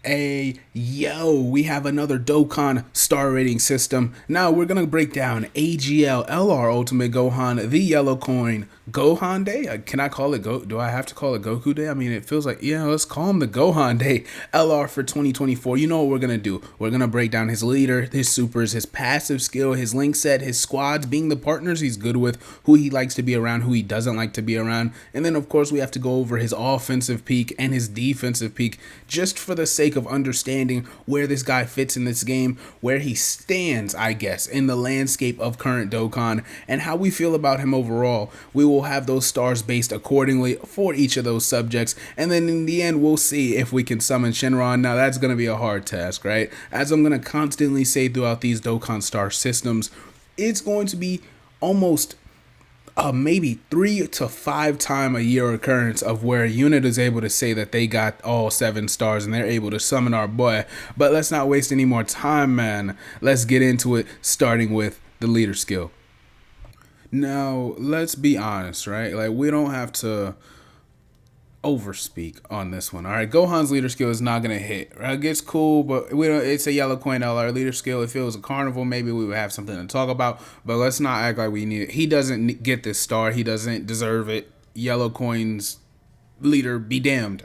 We have another Dokkan star rating system. Now we're gonna break down AGL LR Ultimate Gohan, the yellow coin Gohan Day. Can I call it Do I have to call it Goku Day? I mean, it feels like, yeah, let's call him the Gohan Day. LR for 2024. You know what we're gonna do? We're gonna break down his leader, his supers, his passive skill, his link set, his squads, being the partners he's good with, who he likes to be around, who he doesn't like to be around, and then of course we have to go over his offensive peak and his defensive peak, just for the sake of understanding where this guy fits in this game, where he stands, I guess, in the landscape of current Dokkan, and how we feel about him overall. We will have those stars based accordingly for each of those subjects, and then in the end we'll see if we can summon Shenron. Now that's going to be a hard task, right? As I'm going to constantly say throughout these Dokkan star systems, it's going to be almost maybe 3 to 5 time a year occurrence of where a unit is able to say that they got all 7 stars and they're able to summon our boy. But let's not waste any more time, man. Let's get into it, starting with the leader skill. Now, let's be honest, right? Like, we don't have to overspeak on this one. All right, Gohan's leader skill is not gonna hit. Right? It's cool, but we don't. It's a yellow coin LR leader skill. If it was a carnival, maybe we would have something to talk about. But let's not act like we need it. He doesn't get this star. He doesn't deserve it. Yellow coins leader be damned.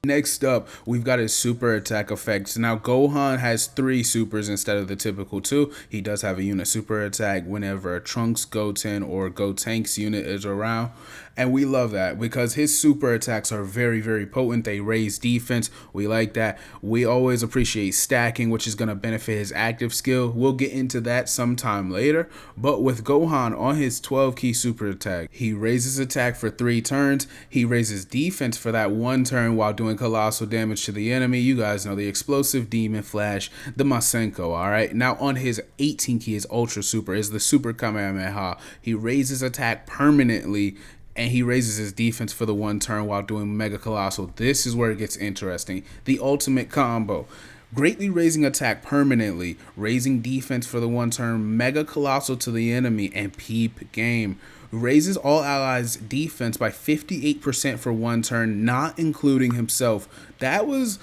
Next up, we've got his super attack effects. Now, Gohan has 3 supers instead of the typical 2. He does have a unit super attack whenever a Trunks, Goten, or Gotenks unit is around. And we love that because his super attacks are very, very potent. They raise defense. We like that. We always appreciate stacking, which is going to benefit his active skill. We'll get into that sometime later. But with Gohan on his 12 key super attack, he raises attack for 3 turns. He raises defense for that 1 turn while doing colossal damage to the enemy. You guys know the explosive demon flash, the Masenko. All right. Now on his 18 key, his ultra super is the super Kamehameha. He raises attack permanently, and he raises his defense for the 1 turn while doing Mega Colossal. This is where it gets interesting. The ultimate combo. Greatly raising attack permanently, raising defense for the 1 turn, Mega Colossal to the enemy, and peep game. Raises all allies' defense by 58% for 1 turn, not including himself. That was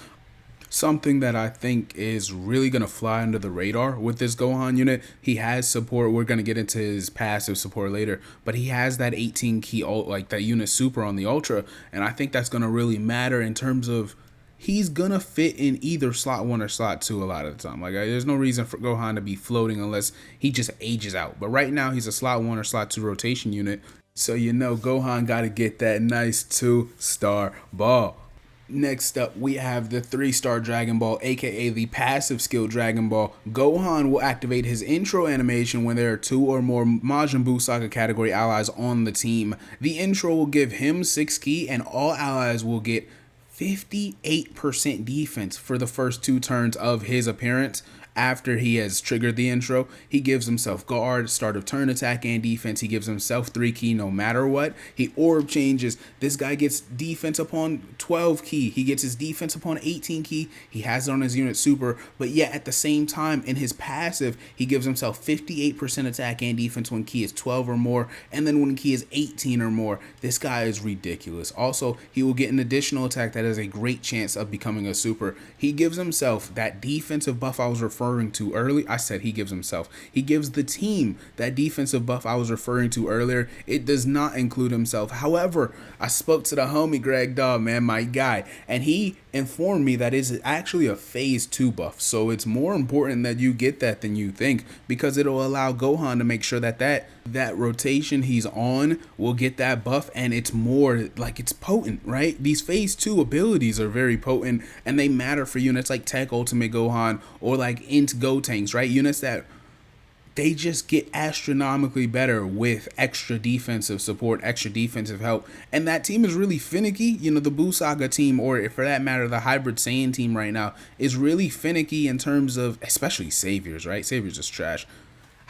something that I think is really going to fly under the radar with this Gohan unit. He has support. We're going to get into his passive support later, but he has that 18 key ult, like that unit super on the ultra, and I think that's going to really matter in terms of he's going to fit in either slot 1 or slot 2 a lot of the time. Like, there's no reason for Gohan to be floating unless he just ages out. But right now he's a slot 1 or slot 2 rotation unit. So you know Gohan got to get that nice 2-star ball. Next up, we have the 3-star Dragon Ball, aka the passive skill Dragon Ball. Gohan will activate his intro animation when there are 2 or more Majin Buu Saga category allies on the team. The intro will give him 6 key, and all allies will get 58% defense for the first 2 turns of his appearance. After he has triggered the intro, he gives himself guard, start of turn attack, and defense. He gives himself 3 key no matter what. He orb changes. This guy gets defense upon 12 key. He gets his defense upon 18 key. He has it on his unit super, but yet at the same time in his passive, he gives himself 58% attack and defense when key is 12 or more, and then when key is 18 or more. This guy is ridiculous. Also, he will get an additional attack that has a great chance of becoming a super. He gives himself that defensive buff I was referring to early. I said he gives himself. He gives the team that defensive buff I was referring to earlier. It does not include himself. However, I spoke to the homie Greg Dawg, man, my guy, and he informed me that it's actually a phase 2 buff. So it's more important that you get that than you think, because it'll allow Gohan to make sure that that rotation he's on will get that buff, and it's more like it's potent, right? These phase 2 abilities are very potent, and they matter for units like Tech Ultimate Gohan or like Int Gotenks, right? Units that they just get astronomically better with extra defensive support, extra defensive help. And that team is really finicky. You know, the Buu Saga team, or for that matter, the Hybrid Saiyan team right now, is really finicky in terms of, especially Saviors, right? Saviors is trash.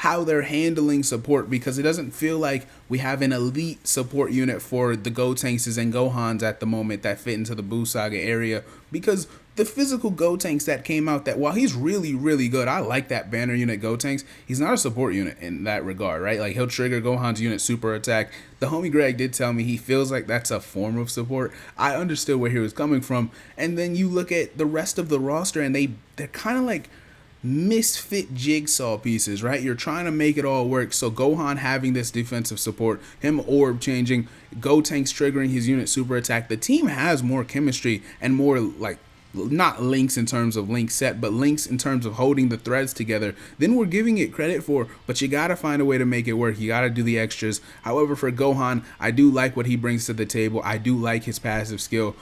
how they're handling support, because it doesn't feel like we have an elite support unit for the Gotenks and Gohans at the moment that fit into the Buu Saga area. Because the physical Gotenks that came out, that while he's really, really good, I like that banner unit Gotenks, he's not a support unit in that regard, right? Like, he'll trigger Gohan's unit super attack. The homie Greg did tell me he feels like that's a form of support. I understood where he was coming from. And then you look at the rest of the roster, and they're kind of like misfit jigsaw pieces, right? You're trying to make it all work. So Gohan having this defensive support, him orb changing, Gotenks triggering his unit super attack. The team has more chemistry and more, like, not links in terms of link set, but links in terms of holding the threads together than we're giving it credit for. But you gotta find a way to make it work. You gotta do the extras. However, for Gohan, I do like what he brings to the table. I do like his passive skill.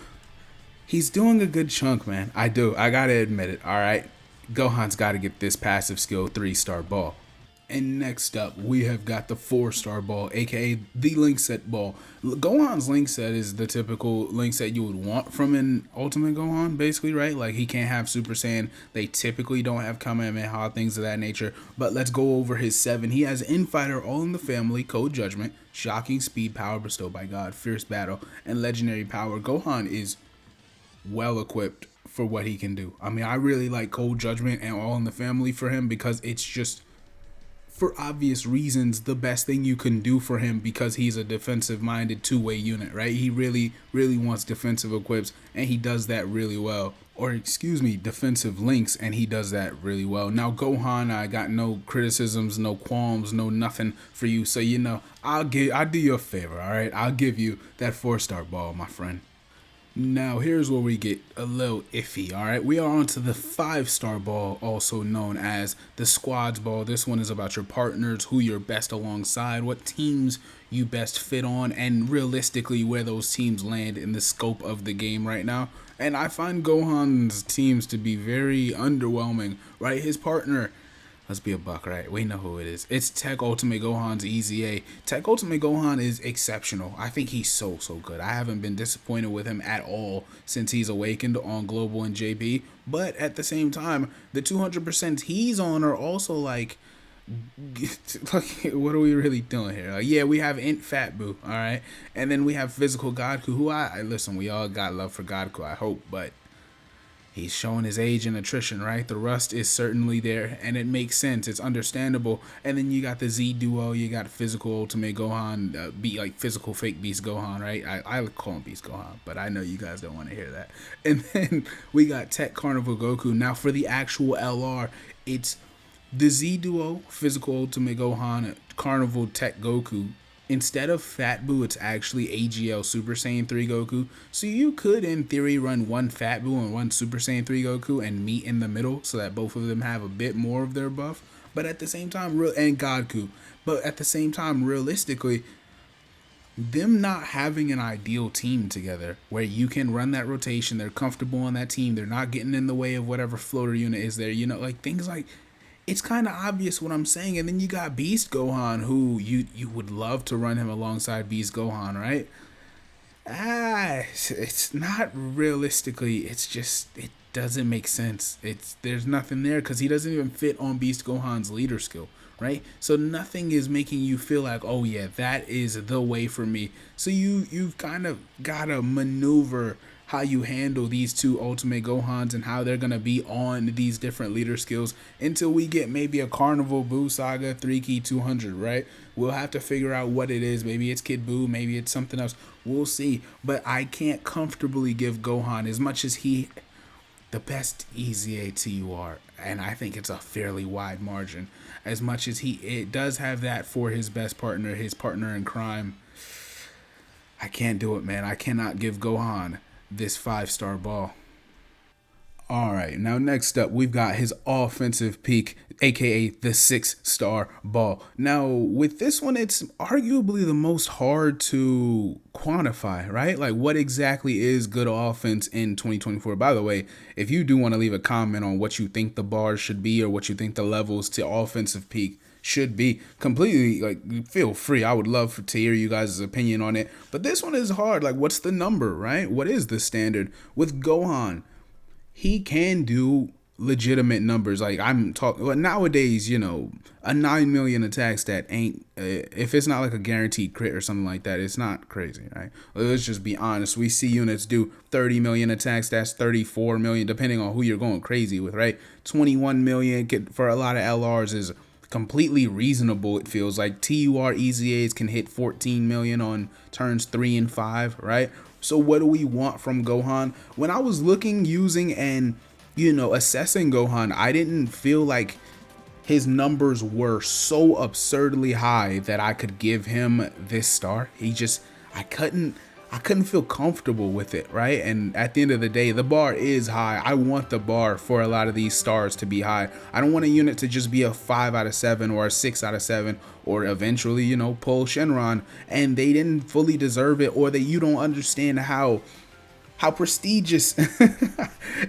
He's doing a good chunk, man. I do. I gotta admit it. All right. Gohan's got to get this passive skill 3-star ball. And next up, we have got the 4-star ball, aka the link set ball. Gohan's link set is the typical link set you would want from an Ultimate Gohan, basically, right? Like, he can't have Super Saiyan. They typically don't have Kamehameha, things of that nature. But let's go over his 7. He has Infighter, All in the Family, Code Judgment, Shocking Speed, Power Bestowed by God, Fierce Battle, and Legendary Power. Gohan is well equipped for what he can do. I mean, I really like Cold Judgment and All in the Family for him, because it's just, for obvious reasons, the best thing you can do for him, because he's a defensive-minded two-way unit, right? He really, really wants defensive equips, and he does that really well. Or, excuse me, defensive links, and he does that really well. Now, Gohan, I got no criticisms, no qualms, no nothing for you. So, you know, I'll do you a favor, all right? I'll give you that 4-star ball, my friend. Now, here's where we get a little iffy, all right? We are on to the 5-star ball, also known as the squads ball. This one is about your partners, who you're best alongside, what teams you best fit on, and realistically where those teams land in the scope of the game right now. And I find Gohan's teams to be very underwhelming, right? His partner, let's be a buck, right? We know who it is. It's Tech Ultimate Gohan's EZA. Tech Ultimate Gohan is exceptional. I think he's so good. I haven't been disappointed with him at all since he's awakened on Global and JB. But at the same time, the 200% he's on are also like, what are we really doing here? Like, yeah, we have Int Fat Boo, all right? And then we have Physical Godku, who I listen, we all got love for Godku, I hope, but he's showing his age and attrition, right? The rust is certainly there, and it makes sense. It's understandable. And then you got the Z Duo. You got Physical Ultimate Gohan, like Physical Fake Beast Gohan, right? I call him Beast Gohan, but I know you guys don't want to hear that. And then we got Tech Carnival Goku. Now, for the actual LR, it's the Z Duo, Physical Ultimate Gohan, Carnival Tech Goku. Instead of Fat Boo, it's actually AGL Super Saiyan 3 Goku. So you could, in theory, run one Fat Boo and one Super Saiyan 3 Goku and meet in the middle so that both of them have a bit more of their buff. But at the same time, and Godku. But at the same time, realistically, them not having an ideal team together where you can run that rotation, they're comfortable on that team, they're not getting in the way of whatever floater unit is there, you know, like things like, it's kind of obvious what I'm saying. And then you got Beast Gohan, who you would love to run him alongside Beast Gohan, right? It's not realistically. It's just, it doesn't make sense. There's nothing there because he doesn't even fit on Beast Gohan's leader skill, right? So nothing is making you feel like, oh yeah, that is the way for me. So you've kind of gotta maneuver how you handle these two Ultimate Gohans and how they're going to be on these different leader skills until we get maybe a Carnival Buu Saga 3 Key 200, right? We'll have to figure out what it is. Maybe it's Kid Buu, maybe it's something else. We'll see. But I can't comfortably give Gohan, as much as he, the best EZA TUR, and I think it's a fairly wide margin, as much as it does have that for his best partner, his partner in crime. I can't do it, man. I cannot give Gohan this 5-star ball. All right, now next up, we've got his offensive peak, aka the 6-star ball. Now, with this one, it's arguably the most hard to quantify, right? Like, what exactly is good offense in 2024? By the way, if you do want to leave a comment on what you think the bars should be or what you think the levels to offensive peak should be, completely, like, feel free. I would love to hear you guys' opinion on it. But this one is hard. Like, what's the number, right? What is the standard? With Gohan, he can do legitimate numbers. Like I'm talking, well, nowadays, a 9 million attack stat ain't, if it's not like a guaranteed crit or something like that, it's not crazy, right? Let's just be honest. We see units do 30 million attack stats, 34 million, depending on who you're going crazy with, right? 21 million for a lot of LRs is completely reasonable. It feels like TUR EZAs can hit 14 million on turns 3 and 5, right? So what do we want from Gohan? When I was looking, using, and assessing Gohan, I didn't feel like his numbers were so absurdly high that I could give him this star. I couldn't feel comfortable with it, right? And at the end of the day, the bar is high. I want the bar for a lot of these stars to be high. I don't want a unit to just be a 5 out of 7 or a 6 out of 7, or eventually, pull Shenron and they didn't fully deserve it, or that you don't understand how prestigious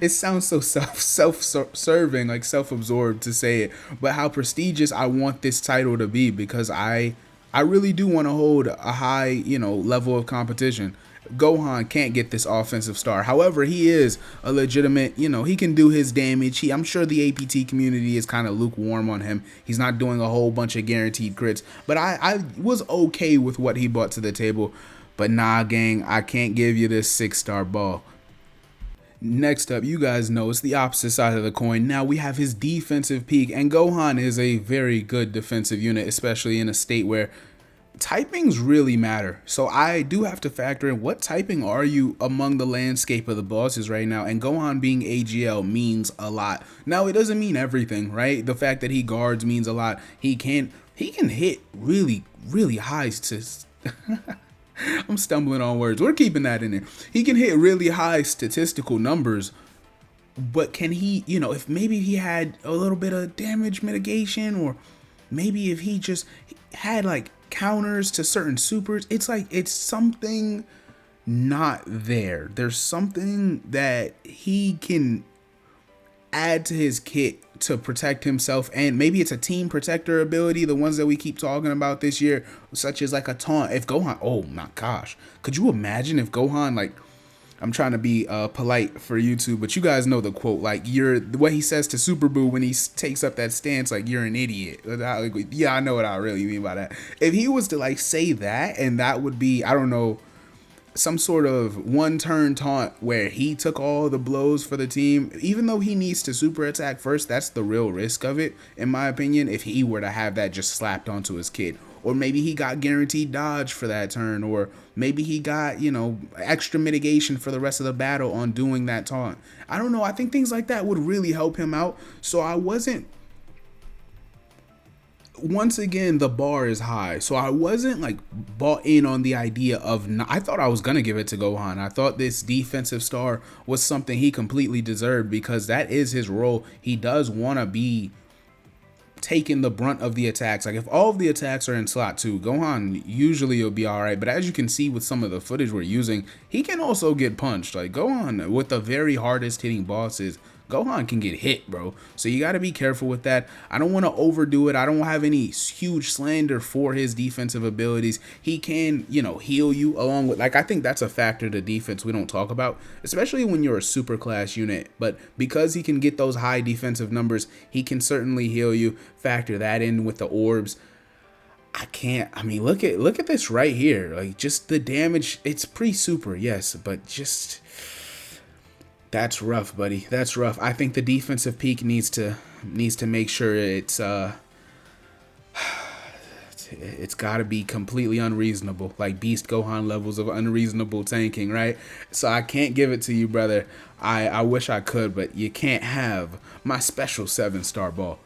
it sounds so self-serving, like self-absorbed to say it, but how prestigious I want this title to be, because I really do want to hold a high, level of competition. Gohan can't get this offensive star. However, he is a legitimate, he can do his damage. I'm sure the APT community is kind of lukewarm on him. He's not doing a whole bunch of guaranteed crits, but I was okay with what he brought to the table. But nah, gang, I can't give you this 6-star ball. Next up, you guys know it's the opposite side of the coin. Now we have his defensive peak, and Gohan is a very good defensive unit, especially in a state where typings really matter. So I do have to factor in what typing are you among the landscape of the bosses right now, and Gohan being AGL means a lot. Now it doesn't mean everything, right? The fact that he guards means a lot. He can hit really high to I'm stumbling on words. We're keeping that in there. He can hit really high statistical numbers, but can he, if maybe he had a little bit of damage mitigation, or maybe if he just had like counters to certain supers, it's something not there. There's something that he can add to his kit to protect himself, and maybe it's a team protector ability, the ones that we keep talking about this year, such as like a taunt. If Gohan, oh my gosh, could you imagine if Gohan, like, I'm trying to be polite for YouTube, but you guys know the quote, like, what he says to Super Boo when he takes up that stance, like, you're an idiot. Yeah, I know what I really mean by that. If he was to like say that, and that would be, I don't know, some sort of one-turn taunt where he took all the blows for the team, even though he needs to super attack first, that's the real risk of it, in my opinion, if he were to have that just slapped onto his kid. Or maybe he got guaranteed dodge for that turn, or maybe he got, extra mitigation for the rest of the battle on doing that taunt. I don't know. I think things like that would really help him out. So I wasn't, once again, the bar is high, so I wasn't like bought in on the idea of, I thought I was gonna give it to Gohan. I thought this defensive star was something he completely deserved, because that is his role. He does want to be taking the brunt of the attacks. Like, if all of the attacks are in slot 2, Gohan usually will be all right, but as you can see with some of the footage we're using, he can also get punched. Like, Gohan, with the very hardest hitting bosses, Gohan can get hit, bro. So you got to be careful with that. I don't want to overdo it. I don't have any huge slander for his defensive abilities. He can, heal you along with, like, I think that's a factor to defense we don't talk about, especially when you're a super class unit. But because he can get those high defensive numbers, he can certainly heal you. Factor that in with the orbs. I mean, look at this right here. Like, just the damage, it's pretty super, yes, but just, that's rough, buddy. That's rough. I think the defensive peak needs to make sure it's got to be completely unreasonable, like Beast Gohan levels of unreasonable tanking, right? So I can't give it to you, brother. I wish I could, but you can't have my special 7-star ball.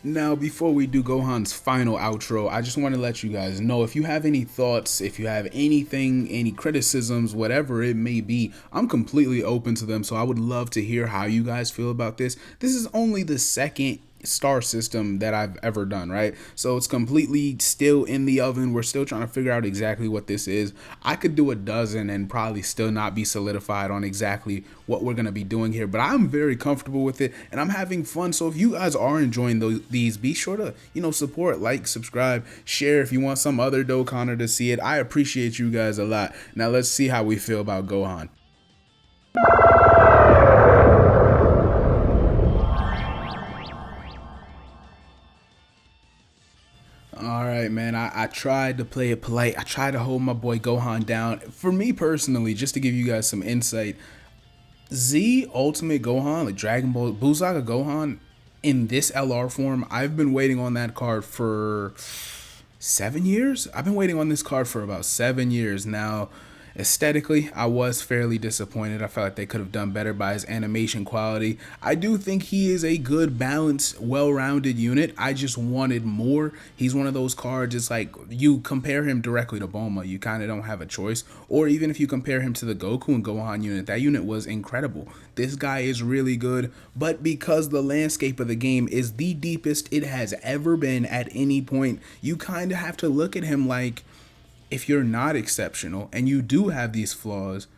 Now, before we do Gohan's final outro, I just want to let you guys know, if you have any thoughts, if you have anything, any criticisms, whatever it may be, I'm completely open to them. So I would love to hear how you guys feel about this. This is only the second star system that I've ever done, right? So it's completely still in the oven. We're still trying to figure out exactly what this is. I could do a dozen and probably still not be solidified on exactly what we're going to be doing here, but I'm very comfortable with it and I'm having fun. So if you guys are enjoying these, be sure to, support, like, subscribe, share if you want some other Dokkaner to see it. I appreciate you guys a lot. Now let's see how we feel about Gohan. tried to play it polite. I tried to hold my boy Gohan down. For me personally, just to give you guys some insight, Z Ultimate Gohan, like Dragon Ball Busaga Gohan, in this LR form, I've been waiting on that card for 7 years. I've been waiting on this card for about 7 years now. Aesthetically, I was fairly disappointed. I felt like they could have done better by his animation quality. I do think he is a good, balanced, well-rounded unit. I just wanted more. He's one of those cards, it's like you compare him directly to Bulma, you kind of don't have a choice. Or even if you compare him to the Goku and Gohan unit, that unit was incredible. This guy is really good, but because the landscape of the game is the deepest it has ever been at any point, you kind of have to look at him like, if you're not exceptional and you do have these flaws,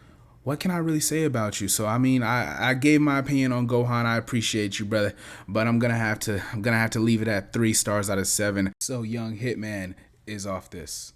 what can I really say about you? So I mean, I gave my opinion on Gohan. I appreciate you, brother, but I'm gonna have to leave it at 3 stars out of 7. So young Hitman is off this.